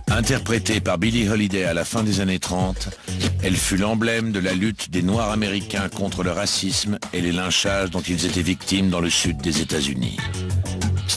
Interprétée par Billie Holiday à la fin des années 30, elle fut l'emblème de la lutte des Noirs américains contre le racisme et les lynchages dont ils étaient victimes dans le sud des États-Unis.